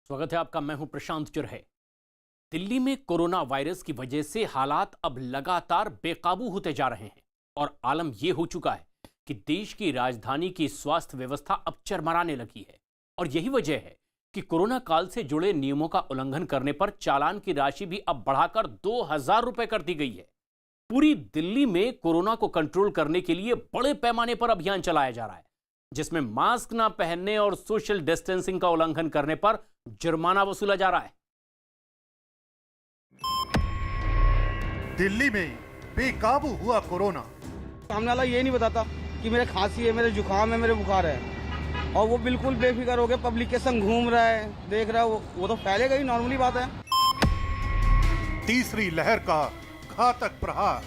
स्वागत है आपका। मैं हूं प्रशांत चुरहे। दिल्ली में कोरोना वायरस की वजह से हालात अब लगातार बेकाबू होते जा रहे हैं और आलम यह हो चुका है कि देश की राजधानी की स्वास्थ्य व्यवस्था अब चरमराने लगी है। और यही वजह है कि कोरोना काल से जुड़े नियमों का उल्लंघन करने पर चालान की राशि भी अब बढ़ाकर 2,000 रुपए कर दी गई है। पूरी दिल्ली में कोरोना को कंट्रोल करने के लिए बड़े पैमाने पर अभियान चलाया जा रहा है, जिसमें मास्क ना पहनने और सोशल डिस्टेंसिंग का उल्लंघन करने पर जुर्माना वसूला जा रहा है। दिल्ली में बेकाबू हुआ कोरोना। सामने वाला ये नहीं बताता कि मेरे खांसी है, मेरे जुकाम है, मेरे बुखार है, और वो बिल्कुल बेफिक्र हो गया, पब्लिक के संग घूम रहा है, देख रहा है, वो तो फैलेगा ही, नॉर्मली बात है। तीसरी लहर का घातक प्रहार।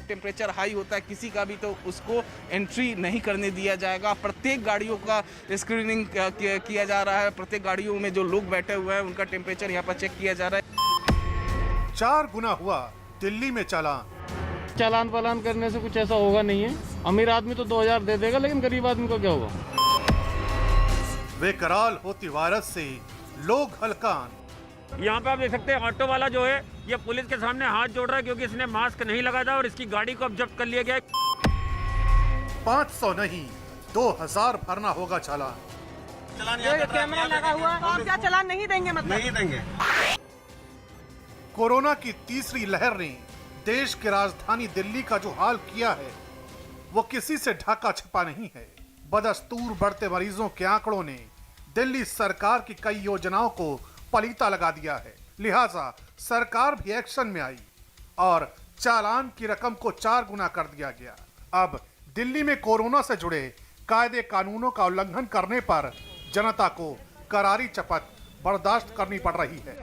टेम्परेचर हाई होता है किसी का भी तो उसको एंट्री नहीं करने दिया जाएगा। प्रत्येक गाड़ियों का स्क्रीनिंग किया जा रहा है। प्रत्येक गाड़ियों में जो लोग बैठे हुए हैं उनका टेम्परेचर यहाँ पर चेक किया जा रहा है। 4 गुना हुआ दिल्ली में चालान। चालान पालान करने से कुछ ऐसा होगा नहीं है। अमीर आदमी तो 2,000 दे देगा, लेकिन गरीब आदमी को क्या होगा। बेकरार होती वायरस से लोग हलकान। यहाँ पे आप देख सकते हैं ऑटो वाला जो है ये पुलिस के सामने हाथ जोड़ रहा है क्योंकि इसने मास्क नहीं लगाया था और इसकी गाड़ी को अब जब्त कर लिया गया है। 500 नहीं 2,000 भरना होगा चालान। कैमरा लगा हुआ और क्या चालान नहीं देंगे? मतलब नहीं देंगे। कोरोना की तीसरी लहर ने देश की राजधानी दिल्ली का जो हाल किया है वो किसी से ढका छपा नहीं है। बदस्तूर बढ़ते मरीजों के आंकड़ों ने दिल्ली सरकार की कई योजनाओं को पलीता लगा दिया है। लिहाजा सरकार भी एक्शन में आई और चालान की रकम को 4 गुना कर दिया गया। अब दिल्ली में कोरोना से जुड़े कायदे कानूनों का उल्लंघन करने पर जनता को करारी चपत बर्दाश्त करनी पड़ रही है।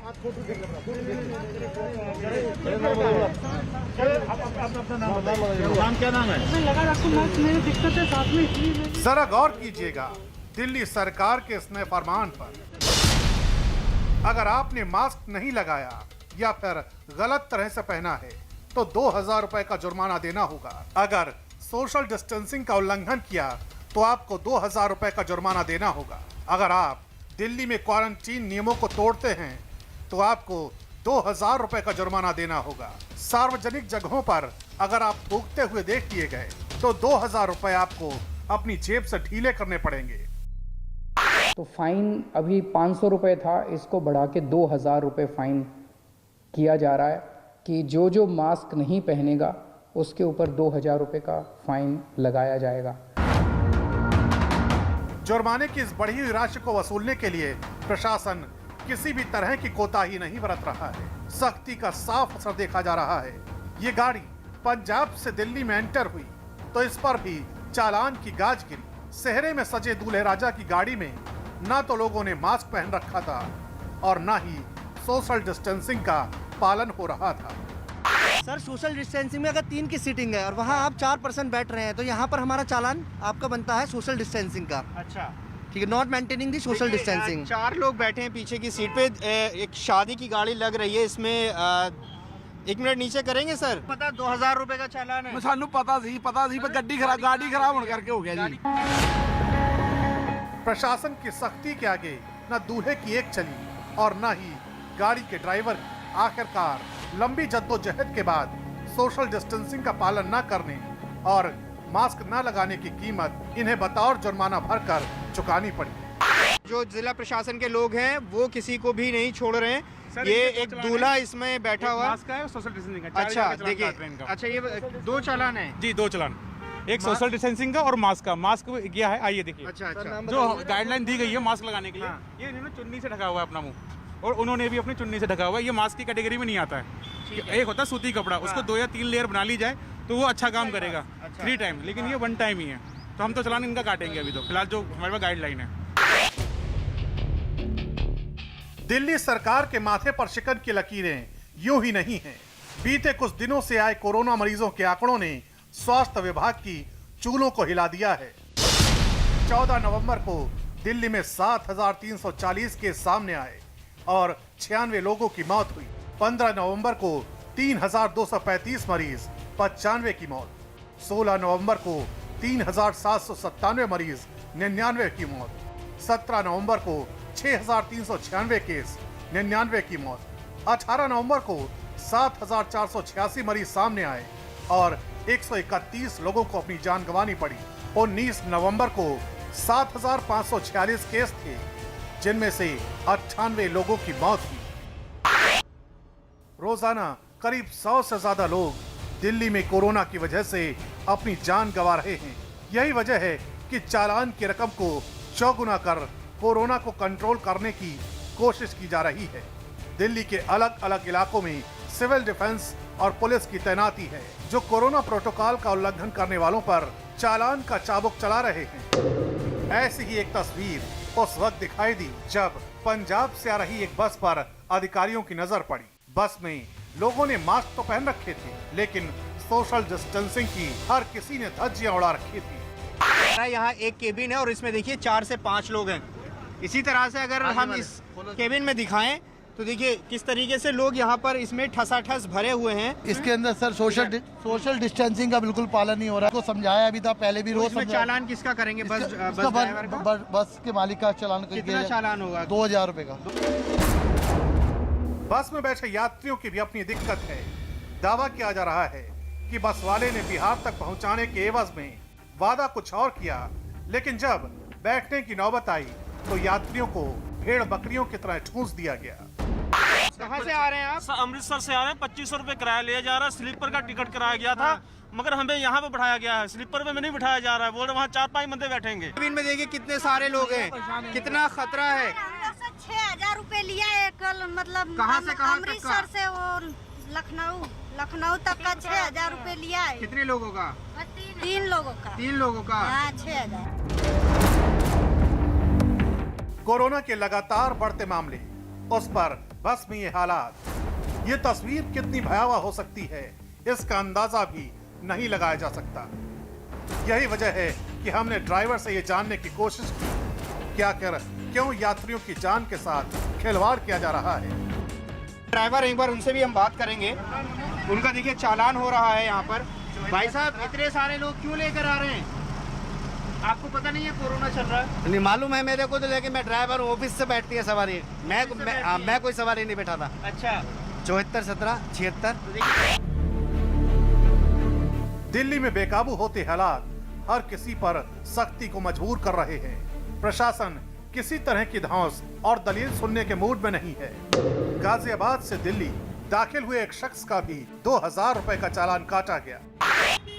जरा गौर कीजिएगा दिल्ली सरकार के इस नए फरमान पर। अगर आपने मास्क नहीं लगाया या फिर गलत तरह से पहना है तो 2,000 रुपए का जुर्माना देना होगा। अगर सोशल डिस्टेंसिंग का उल्लंघन किया तो आपको 2,000 रुपए का जुर्माना देना होगा। अगर आप दिल्ली में क्वारंटीन नियमों को तोड़ते हैं तो आपको 2,000 रुपए का जुर्माना देना होगा। सार्वजनिक जगहों पर अगर आप थूकते हुए देख लिए गए तो 2,000 रुपए आपको अपनी जेब से ढीले करने पड़ेंगे। तो फाइन अभी 500 रुपये था, इसको बढ़ा के 2,000 रुपये फाइन किया जा रहा है कि जो मास्क नहीं पहनेगा उसके ऊपर 2,000 रुपये का फाइन लगाया जाएगा। जुर्माने की इस बढ़ी हुई राशि को वसूलने के लिए प्रशासन किसी भी तरह की कोताही नहीं बरत रहा है। सख्ती का साफ असर देखा जा रहा है। ये गाड़ी पंजाब से दिल्ली में एंटर हुई तो इस पर भी चालान की गाज गिरी। सेहरे में सजे दूल्हे राजा की गाड़ी में ना तो लोगों ने मास्क पहन रखा था और ना ही सोशल डिस्टेंसिंग का पालन हो रहा था। सर, सोशल डिस्टेंसिंग में अगर 3 की सीटिंग है और वहाँ आप 4 पर्सन बैठ रहे हैं तो यहाँ पर हमारा चालान आपका बनता है सोशल डिस्टेंसिंग का। अच्छा, ठीक है, not maintaining the social distancing. 4 लोग बैठे हैं पीछे की सीट पे, एक शादी की गाड़ी लग रही है इसमें। 1 मिनट नीचे करेंगे सर। पता 2,000 रुपए का चालान है। सानू पता सी पर गाड़ी खराब होने करके हो गया जी। प्रशासन की सख्ती के आगे न दूल्हे की एक चली और न ही गाड़ी के ड्राइवर की। आखिरकार लंबी जद्दोजहद के बाद सोशल डिस्टेंसिंग का पालन न करने और मास्क न लगाने की कीमत इन्हें बतौर जुर्माना भरकर चुकानी पड़ी। जो जिला प्रशासन के लोग हैं वो किसी को भी नहीं छोड़ रहे हैं। ये एक दूल्हा इसमें बैठा हुआ मास्क का है और सोशल डिस्टेंसिंग का। अच्छा देखिए, अच्छा ये 2 चालान है जी, 2 चालान, एक सोशल डिस्टेंसिंग का और मास्क का। मास्क किया है, आइए देखिए। अच्छा जो गाइडलाइन दी गई है मास्क लगाने के लिए, ये इन्होंने चुन्नी से ढका हुआ है अपना मुंह और उन्होंने भी अपनी चुन्नी से ढका हुआ है। ये मास्क की कैटेगरी में नहीं आता है। एक होता है सूती कपड़ा, उसको 2 या 3 लेयर बना ली जाए तो वो अच्छा काम करेगा 3 टाइम, लेकिन ये 1 टाइम ही है। तो हम तो चालान इनका काटेंगे अभी, तो फिलहाल जो हमारे पास गाइडलाइन है। दिल्ली सरकार के माथे पर शिकन की लकीरें यूं ही नहीं हैं। बीते कुछ दिनों से आए कोरोना मरीजों के आंकड़ों ने स्वास्थ्य विभाग की चूलों को हिला दिया है। 14 नवंबर को दिल्ली में 7,340 केस सामने आए और 96 लोगों की मौत हुई। 15 नवंबर को 3,235 मरीज, 95 की मौत। 16 नवंबर को 3,797 मरीज, 99 की मौत। 17 नवंबर को 6,396 केस, 99 की मौत। 18 नवंबर को 7,486 मरीज सामने आए और 131 लोगों को अपनी जान गंवानी पड़ी। 19 नवंबर को 7,546 केस थे, जिनमें से 98 लोगों की मौत हुई। रोजाना करीब 100 से ज्यादा लोग दिल्ली में कोरोना की वजह से अपनी जान गंवा रहे हैं। यही वजह है कि चालान की रकम को चौगुना कर कोरोना को कंट्रोल करने की कोशिश की जा रही है। दिल्ली के अलग अलग इलाकों में सिविल डिफेंस और पुलिस की तैनाती है, जो कोरोना प्रोटोकॉल का उल्लंघन करने वालों पर चालान का चाबुक चला रहे हैं। ऐसी ही एक तस्वीर उस वक्त दिखाई दी जब पंजाब से आ रही एक बस पर अधिकारियों की नजर पड़ी। बस में लोगों ने मास्क तो पहन रखे थे, लेकिन सोशल डिस्टेंसिंग की हर किसी ने धज्जियां उड़ा रखी थी। यहाँ एक केबिन है और इसमें देखिए 4 से 5 लोग हैं। इसी तरह से अगर हम इस केबिन में दिखाएं तो देखिए किस तरीके से लोग यहाँ पर इसमें ठसाठस भरे हुए हैं। इसके अंदर सर सोशल डिस्टेंसिंग का बिल्कुल पालन नहीं हो रहा है। तो समझाया भी था पहले भी, रोज इसमें चालान किसका करेंगे? बस के मालिक का चालान। कितना चालान होगा? 2,000 रुपए का। बस में बैठे यात्रियों की भी अपनी दिक्कत है। दावा किया जा रहा है कि बस वाले ने बिहार तक पहुंचाने के एवज में वादा कुछ और किया, लेकिन जब बैठने की नौबत आई तो यात्रियों को भेड़ बकरियों की तरह ठूंस दिया गया। कहाँ से आ रहे हैं आप? अमृतसर से आ रहे हैं। 2500 रुपए किराया लिया जा रहा है। स्लीपर का टिकट कराया गया था, मगर हमें यहाँ पे बिठाया गया है। स्लीपर में नहीं बिठाया जा रहा है। बोल रहे वहाँ 4-5 बंदे बैठेंगे। केबिन में देखिए कितने सारे लोग हैं, कितना खतरा है। 6,000 रुपए लिया है कल, मतलब कहाँ से कहाँ तक का? अमृतसर से और लखनऊ तक का 6,000 रुपए लिया है। कितने लोगों का? 3 लोगों का। 3 लोगों का? हाँ, 6,000। कोरोना के लगातार बढ़ते मामले, उस पर बस में ये हालात, ये तस्वीर कितनी भयावह हो सकती है, इसका अंदाजा भी नहीं लगाया जा सकता। यही वजह है कि हमने ड्राइवर से ये जानने की कोशिश की कि आखिर क्यों यात्रियों की जान के साथ खिलवाड़ किया जा रहा है। ड्राइवर, एक बार उनसे भी हम बात करेंगे। उनका देखिए चालान हो रहा है यहाँ पर। भाई साहब, इतने सारे लोग क्यों लेकर आ रहे हैं? आपको पता नहीं है कोरोना चल रहा है? नहीं मालूम है मेरे को तो, लेकिन मैं ड्राइवर हूँ, ऑफिस से बैठती है सवारी। मैं कोई सवारी नहीं बैठा था। अच्छा। 74 17 76। दिल्ली में बेकाबू होते हालात हर किसी पर सख्ती को मजबूर कर रहे हैं। प्रशासन किसी तरह की धौंस और दलील सुनने के मूड में नहीं है। गाजियाबाद से दिल्ली दाखिल हुए एक शख्स का भी 2,000 रुपए का चालान काटा गया।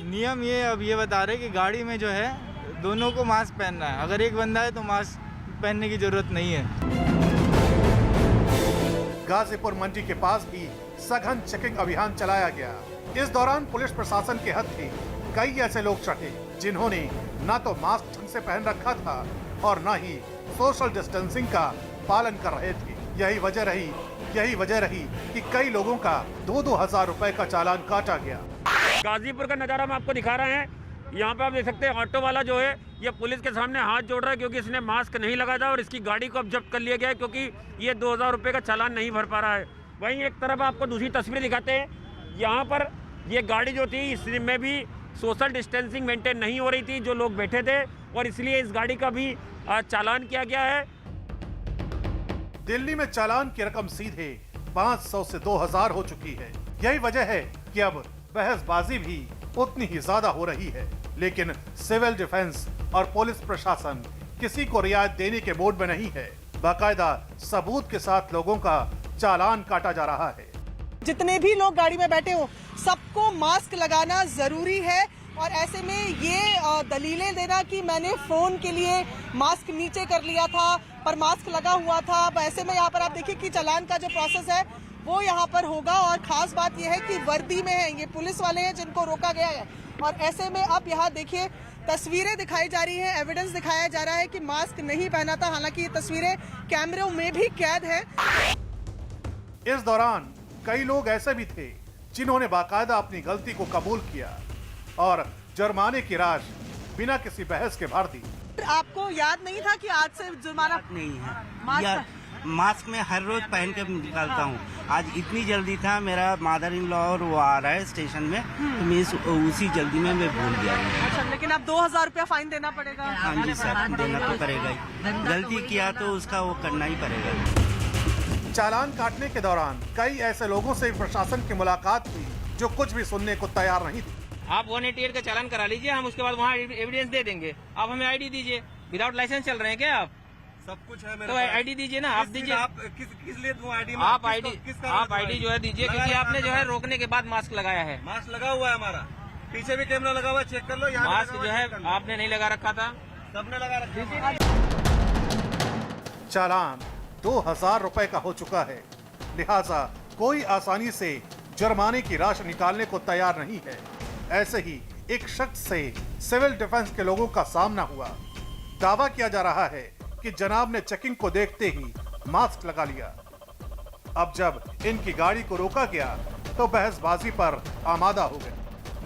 नियम ये अब ये बता रहे कि गाड़ी में जो है दोनों को मास्क पहनना है। अगर एक बंदा है तो मास्क पहनने की जरूरत नहीं है। गाजीपुर मंडी के पास भी सघन चेकिंग अभियान चलाया गया। इस दौरान पुलिस प्रशासन के हत्थे कई ऐसे लोग चढ़े जिन्होंने न तो मास्क ढंग से पहन रखा था और न ही सोशल डिस्टेंसिंग का पालन कर रहे थे। यही वजह रही कि कई लोगों का 2,000 रुपए का चालान काटा गया। गाजीपुर का नज़ारा हम आपको दिखा रहे हैं। यहाँ पे आप देख सकते हैं ऑटो वाला जो है ये पुलिस के सामने हाथ जोड़ रहा है, क्योंकि इसने मास्क नहीं लगाया था और इसकी गाड़ी को अब जब्त कर लिया गया है, क्योंकि ये 2,000 रुपये का चालान नहीं भर पा रहा है। वहीं एक तरफ आपको दूसरी तस्वीर दिखाते हैं। यहाँ पर ये गाड़ी जो थी इसमें भी सोशल डिस्टेंसिंग मेंटेन नहीं हो रही थी, जो लोग बैठे थे, और इसलिए इस गाड़ी का भी चालान किया गया है। दिल्ली में चालान की रकम सीधे 500 से 2,000 हो चुकी है। यही वजह है कि अब बहसबाजी भी उतनी ही ज्यादा हो रही है, लेकिन सिविल डिफेंस और पुलिस प्रशासन किसी को रियायत देने के मूड में नहीं है। बाकायदा सबूत के साथ लोगों का चालान काटा जा रहा है। जितने भी लोग गाड़ी में बैठे हो, सबको मास्क लगाना जरूरी है। और ऐसे में ये दलीलें देना कि मैंने फोन के लिए मास्क नीचे कर लिया था पर मास्क लगा हुआ था, अब ऐसे में यहाँ पर आप देखिए कि चालान का जो प्रोसेस है वो यहाँ पर होगा। और खास बात यह है कि वर्दी में है, ये पुलिस वाले हैं जिनको रोका गया है। और ऐसे में अब यहाँ देखिए तस्वीरें दिखाई जा रही हैं, एविडेंस दिखाया जा रहा है कि मास्क नहीं पहना था, हालांकि ये तस्वीरें कैमरों में भी कैद है। इस दौरान कई लोग ऐसे भी थे जिन्होंने बाकायदा अपनी गलती को कबूल किया और जुर्माने की राशि बिना किसी बहस के भर दी। आपको याद नहीं था कि आज से जुर्माना नहीं है? मास्क मैं हर रोज पहन के निकालता हूँ। आज इतनी जल्दी था, मेरा मदर इन लॉ और वो आ रहा है स्टेशन में, तो मैं उसी जल्दी में मैं भूल गया हूँ। अच्छा, लेकिन अब 2000 रुपया फाइन देना पड़ेगा। हाँ जी सर, देना तो पड़ेगा ही। गलती किया तो उसका वो करना ही पड़ेगा। चालान काटने के दौरान कई ऐसे लोगों से प्रशासन की मुलाकात हुई जो कुछ भी सुनने को तैयार नहीं थी। आप 188 का चालान करा लीजिए, हम उसके बाद वहाँ एविडेंस दे देंगे। आप हमें आईडी दीजिए। विदाउट लाइसेंस चल रहे हैं क्या आप? सब कुछ है मेरे तो आईडी दीजिए ना, आप दीजिए। आप किस लिए दूं आईडी? आप आईडी जो है दीजिए, क्योंकि आपने जो है रोकने के बाद मास्क लगाया है। मास्क लगा हुआ है हमारा, पीछे भी कैमरा लगा हुआ है, चेक कर लो। यहाँ मास्क जो है आपने नहीं लगा रखा था, सबने लगा रखा। चालान 2000 रुपए का हो चुका है, लिहाजा कोई आसानी से जुर्माने की राशि निकालने को तैयार नहीं है। ऐसे ही एक शख्स से सिविल डिफेंस के लोगों का सामना हुआ। दावा किया जा रहा है कि जनाब ने चेकिंग को देखते ही मास्क लगा लिया। अब जब इनकी गाड़ी को रोका गया तो बहसबाजी पर आमादा हो गए।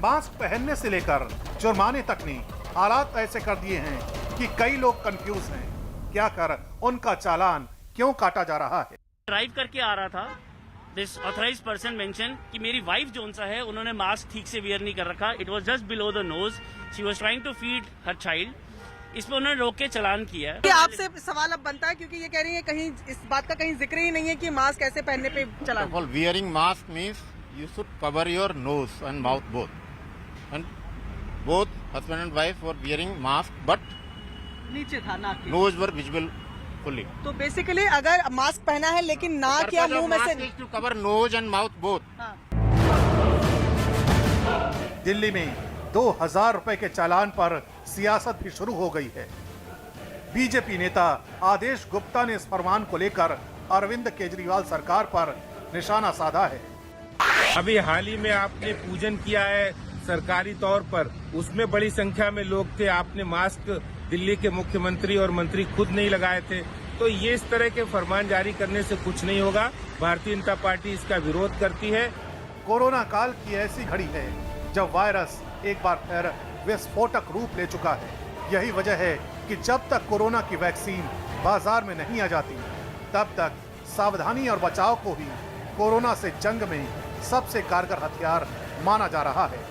मास्क पहनने से लेकर जुर्माने तक ने हालात ऐसे कर दिए हैं कि कई लोग कंफ्यूज हैं। क्या कर उनका चालान क्यों काटा जा रहा है? ड्राइव करके आ रहा था, दिस ऑथराइज्ड पर्सन मेंशन कि मेरी वाइफ जोन सा है, उन्होंने मास्क ठीक से वियर नहीं कर रखा। It was just below the nose, she was trying to feed her child. इस पर उन्होंने रोक के चालान किया है। आपसे सवाल अब बनता है, क्योंकि ये कह रही है कहीं इस बात का कहीं जिक्र ही नहीं है कि मास्क ऐसे पहनने पे चालान। Wearing mask means you should cover your nose and mouth both. And both husband and wife were wearing mask, but नीचे था नाक के। nose were visible fully. तो बेसिकली अगर मास्क पहना है लेकिन नाक या मुंह में से to cover nose and mouth both. Delhi में 2000 रुपए के चालान पर सियासत भी शुरू हो गई है। बीजेपी नेता आदेश गुप्ता ने इस फरमान को लेकर अरविंद केजरीवाल सरकार पर निशाना साधा है। अभी हाल ही में आपने पूजन किया है सरकारी तौर पर, उसमें बड़ी संख्या में लोग थे। आपने मास्क दिल्ली के मुख्यमंत्री और मंत्री खुद नहीं लगाए थे। तो ये इस तरह के फरमान जारी करने से कुछ नहीं होगा। भारतीय जनता पार्टी इसका विरोध करती है। कोरोना काल की ऐसी घड़ी है जब वायरस एक बार फिर विस्फोटक रूप ले चुका है। यही वजह है कि जब तक कोरोना की वैक्सीन बाजार में नहीं आ जाती, तब तक सावधानी और बचाव को ही कोरोना से जंग में सबसे कारगर हथियार माना जा रहा है।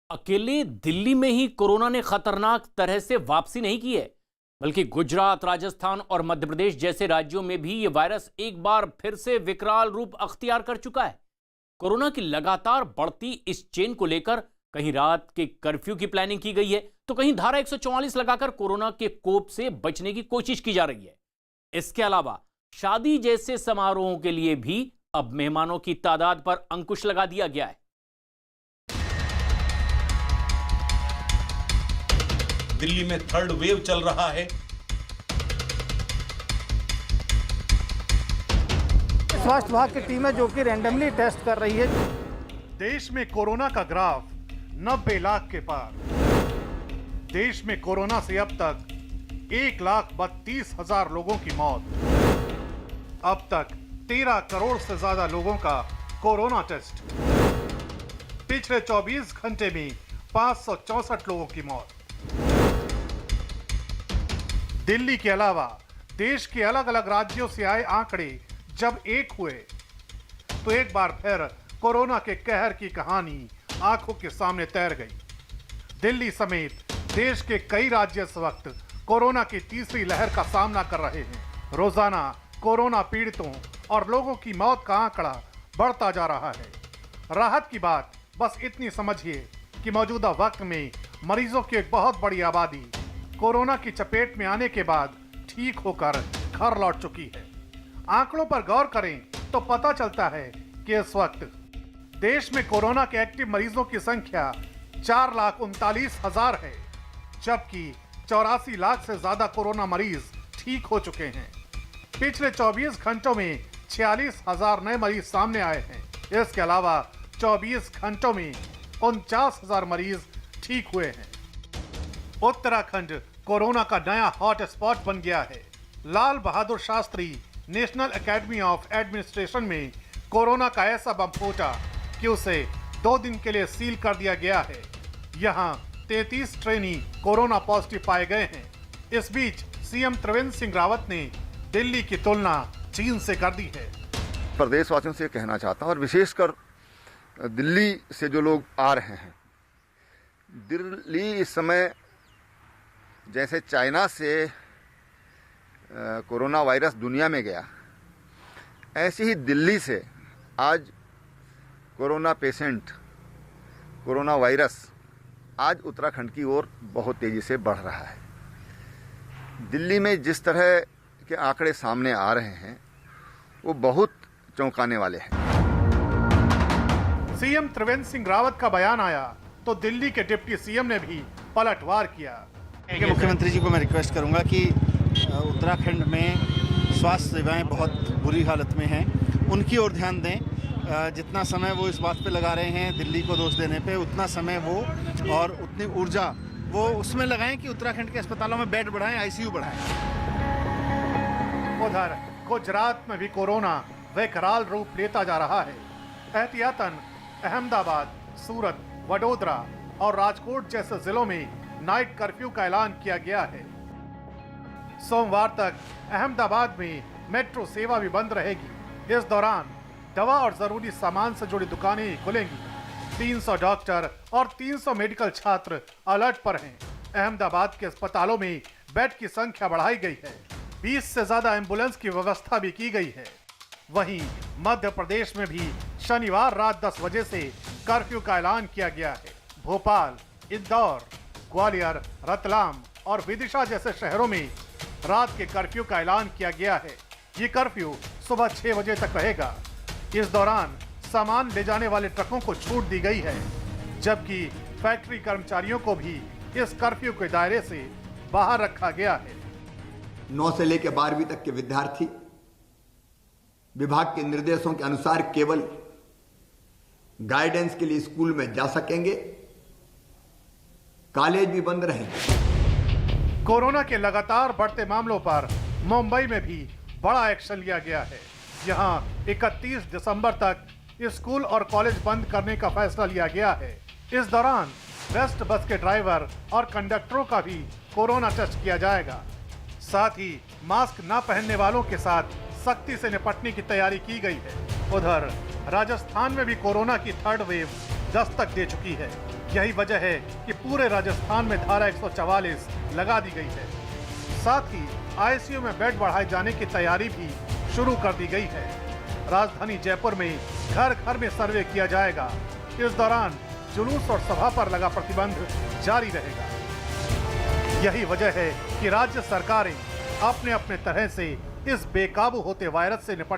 अकेले दिल्ली में ही कोरोना ने खतरनाक तरह से वापसी नहीं की है, बल्कि गुजरात, राजस्थान और मध्य प्रदेश जैसे राज्यों में भी ये वायरस एक बार फिर से विकराल रूप अख्तियार कर चुका है। कोरोना की लगातार बढ़ती इस चेन को लेकर कहीं रात के कर्फ्यू की प्लानिंग की गई है, तो कहीं धारा 144 लगाकर कोरोना के कोप से बचने की कोशिश की जा रही है। इसके अलावा शादी जैसे समारोहों के लिए भी अब मेहमानों की तादाद पर अंकुश लगा दिया गया है। दिल्ली में थर्ड वेव चल रहा है। स्वास्थ्य विभाग की टीम है जो कि रैंडमली टेस्ट कर रही है। देश में कोरोना का ग्राफ 90 लाख के पार। देश में कोरोना से अब तक 1,32,000 लोगों की मौत। अब तक 13 करोड़ से ज्यादा लोगों का कोरोना टेस्ट। पिछले 24 घंटे में 564 लोगों की मौत। दिल्ली के अलावा देश के अलग अलग राज्यों से आए आंकड़े जब एक हुए तो एक बार फिर कोरोना के कहर की कहानी आंखों के सामने तैर गई। दिल्ली समेत देश के कई राज्य इस वक्त कोरोना की तीसरी लहर का सामना कर रहे हैं। रोजाना कोरोना पीड़ितों और लोगों की मौत का आंकड़ा बढ़ता जा रहा है। राहत की बात बस इतनी समझिए कि मौजूदा वक्त में मरीजों की एक बहुत बड़ी आबादी कोरोना की चपेट में आने के बाद ठीक होकर घर लौट चुकी है। आंकड़ों पर गौर करें तो पता चलता है कि इस वक्त देश में कोरोना के एक्टिव मरीजों की संख्या 4,39,000 है, जबकि 84 लाख से ज्यादा कोरोना मरीज ठीक हो चुके हैं। पिछले 24 घंटों में 46,000 नए मरीज सामने आए हैं। इसके अलावा 24 घंटों में 49,000 मरीज ठीक हुए हैं। उत्तराखंड कोरोना का नया हॉट स्पॉट बन गया है। Lal Bahadur Shastri national academy of administration में कोरोना का ऐसा बम फूटा कि उसे 2 दिन के लिए सील कर दिया गया है। यहाँ 33 ट्रेनी कोरोना पॉजिटिव पाए गए हैं। इस बीच सीएम त्रिवेंद्र सिंह रावत ने दिल्ली की तुलना चीन से कर दी है। प्रदेशवासियों से कहना चाहता हूं, और विशेषकर दिल्ली से जो लोग आ रहे हैं, दिल्ली इस समय जैसे चाइना से कोरोना वायरस दुनिया में गया, ऐसे ही दिल्ली से आज कोरोना पेशेंट, कोरोना वायरस आज उत्तराखंड की ओर बहुत तेजी से बढ़ रहा है। दिल्ली में जिस तरह के आंकड़े सामने आ रहे हैं वो बहुत चौंकाने वाले हैं। सीएम त्रिवेंद्र सिंह रावत का बयान आया तो दिल्ली के डिप्टी सीएम ने भी पलटवार किया। मुख्यमंत्री जी को मैं रिक्वेस्ट करूंगा कि उत्तराखंड में स्वास्थ्य सेवाएं बहुत बुरी हालत में हैं, उनकी ओर ध्यान दें। जितना समय वो इस बात पे लगा रहे हैं दिल्ली को दोष देने पे, उतना समय वो और उतनी ऊर्जा वो उसमें लगाएं कि उत्तराखंड के अस्पतालों में बेड बढ़ाएं, आईसीयू बढ़ाएं। उधर गुजरात में भी कोरोना बेकराल रूप लेता जा रहा है। एहतियातन अहमदाबाद, सूरत, वडोदरा और राजकोट जैसे जिलों में नाइट कर्फ्यू का ऐलान किया गया है। सोमवार तक अहमदाबाद में मेट्रो सेवा भी बंद रहेगी। इस दौरान दवा और जरूरी सामान से जुड़ी दुकानें खुलेंगी। 300 डॉक्टर और 300 मेडिकल छात्र अलर्ट पर हैं। अहमदाबाद के अस्पतालों में बेड की संख्या बढ़ाई गई है। 20 से ज्यादा एम्बुलेंस की व्यवस्था भी की गई है। वहीं मध्य प्रदेश में भी शनिवार रात 10 बजे से कर्फ्यू का ऐलान किया गया है। भोपाल, इंदौर, ग्वालियर, रतलाम और विदिशा जैसे शहरों में रात के कर्फ्यू का ऐलान किया गया है। ये कर्फ्यू सुबह 6 बजे तक रहेगा। इस दौरान सामान ले जाने वाले ट्रकों को छूट दी गई है, जबकि फैक्ट्री कर्मचारियों को भी इस कर्फ्यू के दायरे से बाहर रखा गया है। 9 से लेकर 12वीं तक के विद्यार्थी विभाग के निर्देशों के अनुसार केवल गाइडेंस के लिए स्कूल में जा सकेंगे। कॉलेज भी बंद रहेंगे। कोरोना के लगातार बढ़ते मामलों पर मुंबई में भी बड़ा एक्शन लिया गया है। यहां 31 दिसंबर तक स्कूल और कॉलेज बंद करने का फैसला लिया गया है। इस दौरान बेस्ट बस के ड्राइवर और कंडक्टरों का भी कोरोना टेस्ट किया जाएगा। साथ ही मास्क न पहनने वालों के साथ सख्ती से निपटने की तैयारी की गई है। उधर राजस्थान में भी कोरोना की थर्ड वेव दस्तक दे चुकी है। यही वजह है कि पूरे राजस्थान में धारा 144 लगा दी गई है। साथ ही आईसीयू में बेड बढ़ाए जाने की तैयारी भी शुरू कर दी गई है। राजधानी जयपुर में घर घर में सर्वे किया जाएगा। इस दौरान जुलूस और सभा पर लगा प्रतिबंध जारी रहेगा। यही वजह है कि राज्य सरकारें अपने अपने तरह से इस बेकाबू होते वायरस से निपट